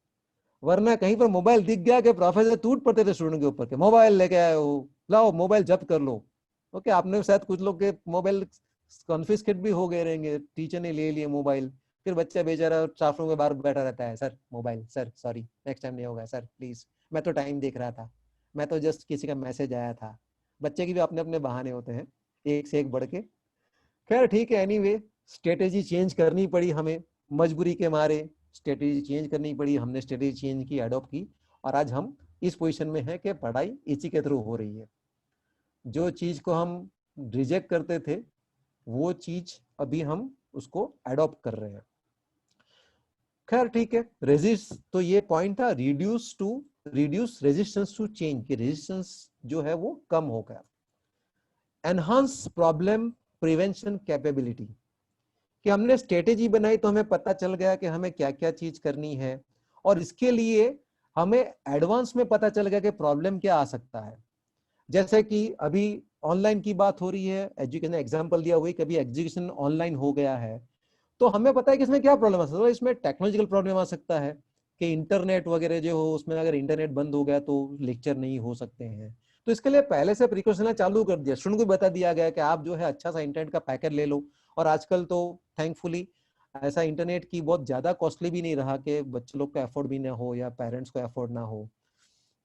वरना कहीं पर मोबाइल दिख गया कि प्रोफेसर टूट पड़ते थे स्टूडेंट के ऊपर के, मोबाइल लेके आए हो, लाओ मोबाइल जब्त कर लो। ओके, आपने शायद कुछ लोग के मोबाइल कॉन्फिस्केट भी हो गए रहेंगे, टीचर ने ले लिए मोबाइल, फिर बच्चा बेचारा स्टाफ रूम में बाहर बैठा रहता है, sir mobile, sir sorry next time नहीं होगा सर प्लीज, मैं तो टाइम देख रहा था, मैं तो जस्ट किसी का मैसेज आया था। बच्चे की भी अपने अपने बहाने होते हैं, एक से एक बढ़ के। खैर ठीक है, एनीवे स्ट्रेटेजी चेंज करनी पड़ी हमें, मजबूरी के मारे स्ट्रेटेजी चेंज करनी पड़ी, हमने स्ट्रेटेजी चेंज की, अडॉप्ट की, और आज हम इस पोजीशन में है कि पढ़ाई इसी के थ्रू हो रही है। जो चीज को हम रिजेक्ट करते थे वो चीज अभी हम उसको अडॉप्ट कर रहे हैं। खैर ठीक है, रेजिस्ट तो ये पॉइंट था, रिड्यूस रेजिस्टेंस टू चेंज, की रेजिस्टेंस जो है वो कम हो गया। एनहांस प्रॉब्लम प्रिवेंशन कैपेबिलिटी, कि हमने स्ट्रेटेजी बनाई तो हमें पता चल गया कि हमें क्या क्या चीज करनी है, और इसके लिए हमें एडवांस में पता चल गया कि प्रॉब्लम क्या आ सकता है। जैसे कि अभी ऑनलाइन की बात हो रही है, एजुकेशन एग्जांपल दिया हुई, कभी एजुकेशन ऑनलाइन हो गया है तो हमें पता है कि इसमें क्या प्रॉब्लम आ सकता है, इसमें टेक्नोलॉजिकल प्रॉब्लम आ सकता है कि इंटरनेट वगैरह जो हो उसमें अगर इंटरनेट बंद हो गया तो लेक्चर नहीं हो सकते हैं। तो इसके लिए पहले से प्रिकॉशन चालू कर दिया, स्टूडेंट को बता दिया गया कि आप जो है अच्छा सा इंटरनेट का पैकेट ले लो। और आजकल तो थैंकफुली ऐसा इंटरनेट की बहुत ज्यादा कॉस्टली भी नहीं रहा कि बच्चे लोग को अफोर्ड भी ना हो या पेरेंट्स को अफोर्ड ना हो।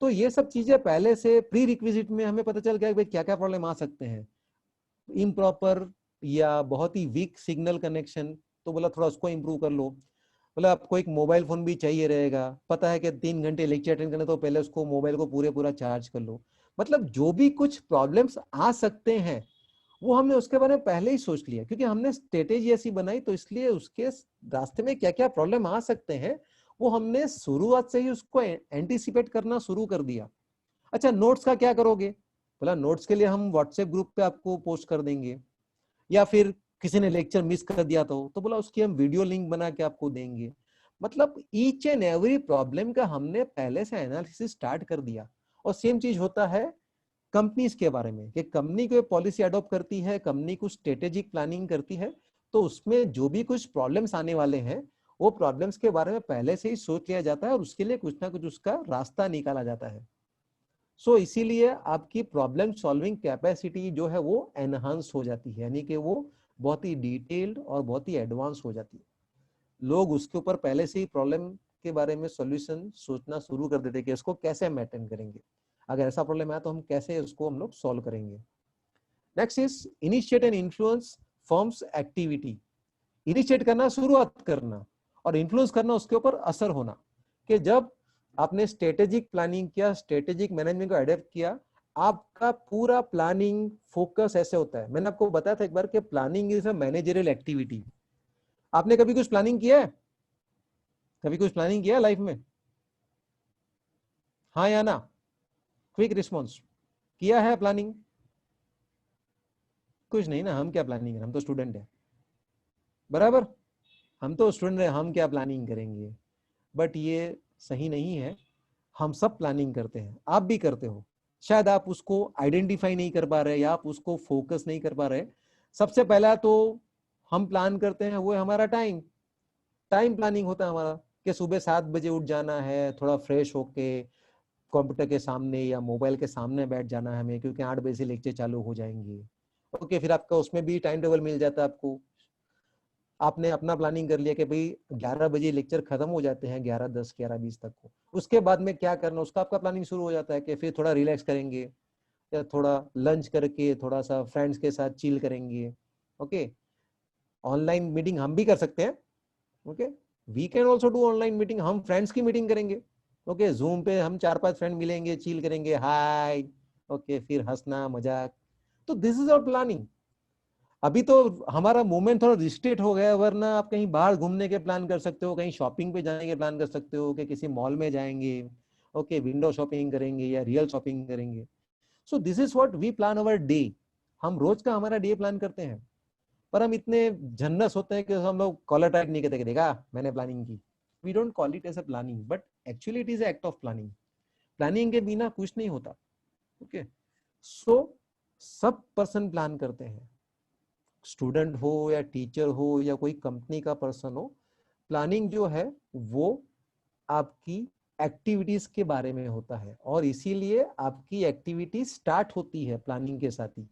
तो ये सब चीजें पहले से प्री रिक्विजिट में हमें पता चल गया कि भाई क्या क्या प्रॉब्लम आ सकते हैं। इम्प्रॉपर या बहुत ही वीक सिग्नल कनेक्शन, तो बोला थोड़ा उसको इम्प्रूव कर लो। बोला आपको एक मोबाइल फोन भी चाहिए रहेगा, पता है कि 3 घंटे लेक्चर अटेंड करने तो पहले उसको मोबाइल को पूरा चार्ज कर लो। मतलब जो भी कुछ प्रॉब्लम्स आ सकते हैं वो हमने उसके बारे में पहले ही सोच लिया, क्योंकि हमने स्ट्रेटेजी ऐसी बनाई, तो इसलिए उसके रास्ते में क्या क्या प्रॉब्लम आ सकते हैं वो हमने शुरुआत से ही उसको एंटीसिपेट करना शुरू कर दिया। अच्छा, नोट्स का क्या करोगे? बोला नोट्स के लिए हम व्हाट्सएप ग्रुप पे आपको पोस्ट कर देंगे, या फिर किसी ने लेक्चर मिस कर दिया तो बोला उसकी हम वीडियो लिंक बना के आपको देंगे। मतलब ईच एंड एवरी प्रॉब्लम का हमने पहले से एनालिसिस स्टार्ट कर दिया। और सेम चीज होता है कंपनीज के बारे में, कि कंपनी कोई पॉलिसी अडॉप्ट करती है, कंपनी कुछ स्ट्रेटेजिक प्लानिंग करती है, तो उसमें जो भी कुछ प्रॉब्लम्स आने वाले हैं वो प्रॉब्लम्स के बारे में पहले से ही सोच लिया जाता है और उसके लिए कुछ ना कुछ उसका रास्ता निकाला जाता है। सो इसीलिए आपकी प्रॉब्लम सॉल्विंग कैपेसिटी जो है वो एनहांस हो जाती है, यानी कि वो बहुत ही डिटेल्ड और बहुत ही एडवांस हो जाती है। लोग उसके ऊपर पहले से ही प्रॉब्लम के बारे में सॉल्यूशन सोचना शुरू कर देते कि इसको कैसे हम अटेंड करेंगे, अगर ऐसा प्रॉब्लम आया तो हम कैसे उसको हम लोग सॉल्व करेंगे। Next is initiate and influence forms activity, initiate करना, शुरुआत करना, और इन्फ्लुएंस करना, उसके ऊपर असर होना। कि जब आपने स्ट्रेटेजिक प्लानिंग किया, स्ट्रेटेजिक मैनेजमेंट को अडेप्ट किया, आपका पूरा प्लानिंग फोकस ऐसे होता है। मैंने आपको बताया था एक बार कि planning is a managerial activity. आपने कभी कुछ प्लानिंग किया है? कभी कुछ प्लानिंग किया लाइफ में? हाँ या ना? Quick response. किया है प्लानिंग? कुछ नहीं ना, हम क्या प्लानिंग, हम तो स्टूडेंट है, बराबर, हम तो स्टूडेंट है, हम क्या प्लानिंग करेंगे। बट ये सही नहीं है। हम सब प्लानिंग करते हैं, आप भी करते हो, शायद आप उसको आइडेंटिफाई नहीं कर पा रहे या आप उसको फोकस नहीं कर पा रहे। सबसे पहला तो हम प्लान करते हैं वो है हमारा टाइम। टाइम प्लानिंग होता है हमारा कि सुबह 7 बजे उठ जाना है, थोड़ा फ्रेश होके कंप्यूटर के सामने या मोबाइल के सामने बैठ जाना है हमें, क्योंकि 8 बजे से लेक्चर चालू हो जाएंगे। ओके, फिर आपका उसमें भी टाइम टेबल मिल जाता है आपको। आपने अपना प्लानिंग कर लिया कि भाई 11 बजे लेक्चर खत्म हो जाते हैं, 11:10 11:20 तक को, उसके बाद में क्या करना उसका आपका प्लानिंग शुरू हो जाता है कि फिर थोड़ा रिलैक्स करेंगे, या थोड़ा लंच करके थोड़ा सा फ्रेंड्स के साथ चिल करेंगे। ओके, ऑनलाइन मीटिंग हम भी कर सकते हैं, okay, we can also do online meeting, हम फ्रेंड्स की मीटिंग करेंगे, ओके, जूम पे हम 4-5 फ्रेंड मिलेंगे, चिल करेंगे, हाय, ओके, फिर हंसना मजाक। तो दिस इज आवर प्लानिंग। अभी तो हमारा मूवमेंट थोड़ा रिस्ट्रिक्ट हो गया है, वरना आप कहीं बाहर घूमने के प्लान कर सकते हो, कहीं शॉपिंग पे जाने के प्लान कर सकते हो, कि किसी मॉल में जाएंगे, ओके, विंडो शॉपिंग करेंगे या रियल शॉपिंग करेंगे। So this is what we plan our day. हम रोज का हमारा डे प्लान करते हैं, पर हम इतने झन्नस होते हैं कि हम लोग कॉलर टाइप नहीं कहते कि देखा मैंने प्लानिंग की। We don't call it as a planning, but actually it is act of planning. Planning के बिना कुछ नहीं होता, ओके। सो सब पर्सन प्लान करते हैं, स्टूडेंट हो या टीचर हो या कोई कंपनी का पर्सन हो। प्लानिंग जो है वो आपकी एक्टिविटीज के बारे में होता है, और इसीलिए आपकी एक्टिविटी स्टार्ट होती है प्लानिंग के साथ ही।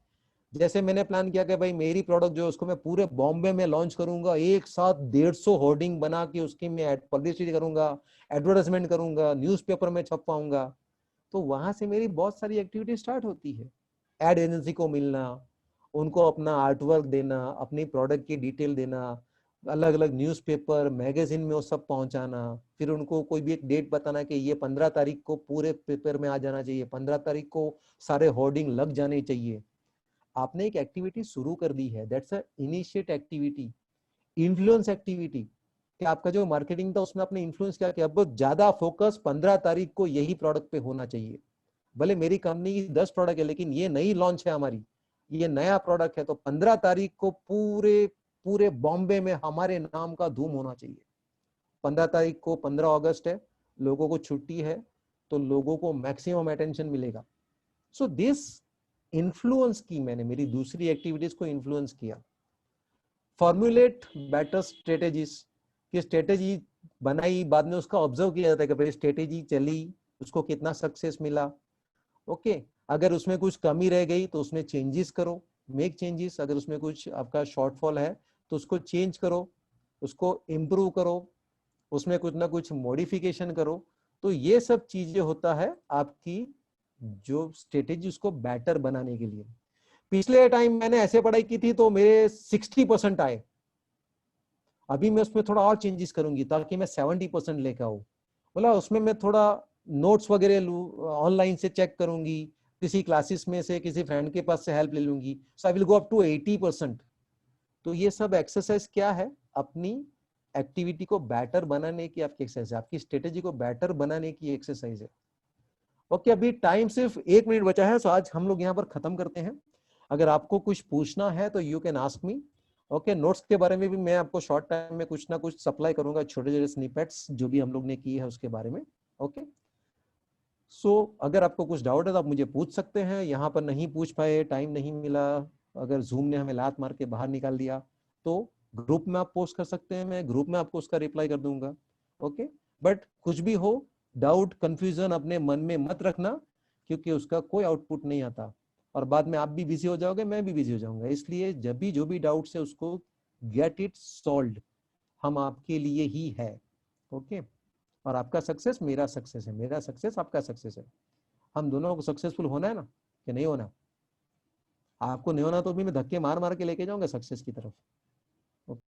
जैसे मैंने प्लान किया कि भाई मेरी प्रोडक्ट जो है उसको मैं पूरे बॉम्बे में लॉन्च करूंगा, एक साथ 150 होर्डिंग बना के उसकी मैं पब्लिसिटी करूंगा, एडवर्टाइजमेंट करूंगा, न्यूज़पेपर में छपवाऊंगा। तो वहां से मेरी बहुत सारी एक्टिविटी स्टार्ट होती है। एड एजेंसी को मिलना, उनको अपना आर्टवर्क देना, अपनी प्रोडक्ट की डिटेल देना, अलग अलग न्यूज़पेपर मैगजीन में वो सब पहुंचाना, फिर उनको कोई भी एक डेट बताना कि ये 15 तारीख को पूरे पेपर में आ जाना चाहिए, 15 तारीख को सारे होर्डिंग लग जाने चाहिए। आपने एक एक्टिविटी शुरू कर दी है, that's a initiate activity. Influence activity, कि आपका जो मार्केटिंग था उसमें आपने इन्फ्लुएंस किया कि अब ज्यादा फोकस 15 तारीख को यही प्रोडक्ट पे होना चाहिए। भले मेरी कंपनी की 10 प्रोडक्ट है, लेकिन ये नई लॉन्च है हमारी, ये नया प्रोडक्ट है, तो 15 तारीख को पूरे पूरे बॉम्बे में हमारे नाम का धूम होना चाहिए। 15 तारीख को 15 अगस्त है, लोगों को छुट्टी है, तो लोगों को मैक्सिमम अटेंशन मिलेगा। सो दिस इन्फ्लुएंस की मैंने, मेरी दूसरी एक्टिविटीज को इन्फ्लुएंस किया। फॉर्मुलेट बेटर स्ट्रेटेजीज, की स्ट्रेटेजी बनाई, बाद में उसका ऑब्जर्व किया जाता है कि भाई स्ट्रेटेजी चली, उसको कितना सक्सेस मिला, ओके। अगर उसमें कुछ कमी रह गई तो उसमें चेंजेस करो, मेक चेंजेस। अगर उसमें कुछ आपका शॉर्टफॉल है तो उसको चेंज करो, उसको इम्प्रूव करो, उसमें कुछ ना कुछ मॉडिफिकेशन करो। तो ये सब चीजें होता है आपकी जो स्ट्रेटेजी उसको बेटर बनाने के लिए। पिछले टाइम मैंने ऐसे पढ़ाई की थी तो मेरे 60% आए, अभी मैं उसमें थोड़ा और चेंजेस करूंगी ताकि मैं 70% लेकर आऊं। बोला उसमें मैं थोड़ा नोट्स वगैरह लूँ, ऑनलाइन से चेक करूंगी, किसी क्लासेस में से किसी फ्रेंड के पास से हेल्प ले लूंगी, so I will go up to 80%। तो ये सब एक्सरसाइज क्या है, अपनी एक्टिविटी को बेटर बनाने की आपकी एक्सरसाइज है, आपकी स्ट्रेटेजी को बेटर बनाने की एक्सरसाइज है। ओके, अभी टाइम सिर्फ 1 मिनट बचा है, तो आज हम लोग यहाँ पर खत्म करते हैं। अगर आपको कुछ पूछना है तो you can ask me. Okay, notes के बारे में भी मैं आपको शॉर्ट टाइम में कुछ ना कुछ सप्लाई करूंगा, छोटे छोटे स्निपेट्स जो भी हम लोग ने की है उसके बारे में। ओके, सो अगर आपको कुछ डाउट है तो आप मुझे पूछ सकते हैं, यहाँ पर नहीं पूछ पाए, टाइम नहीं मिला, अगर जूम ने हमें लात मार के बाहर निकाल दिया, तो ग्रुप में आप पोस्ट कर सकते हैं, मैं ग्रुप में आपको उसका रिप्लाई कर दूंगा। ओके, बट कुछ भी हो, डाउट कंफ्यूजन अपने मन में मत रखना, क्योंकि उसका कोई आउटपुट नहीं आता, और बाद में आप भी बिजी हो जाओगे, मैं भी बिजी हो जाऊंगा। इसलिए जब भी जो भी डाउट्स है उसको गेट इट सॉल्व, हम आपके लिए ही है। ओके, और आपका सक्सेस मेरा सक्सेस है, मेरा सक्सेस आपका सक्सेस है, हम दोनों को सक्सेसफुल होना है ना, कि नहीं होना। आपको नहीं होना तो भी मैं धक्के मार मार के लेके जाऊंगा सक्सेस की तरफ।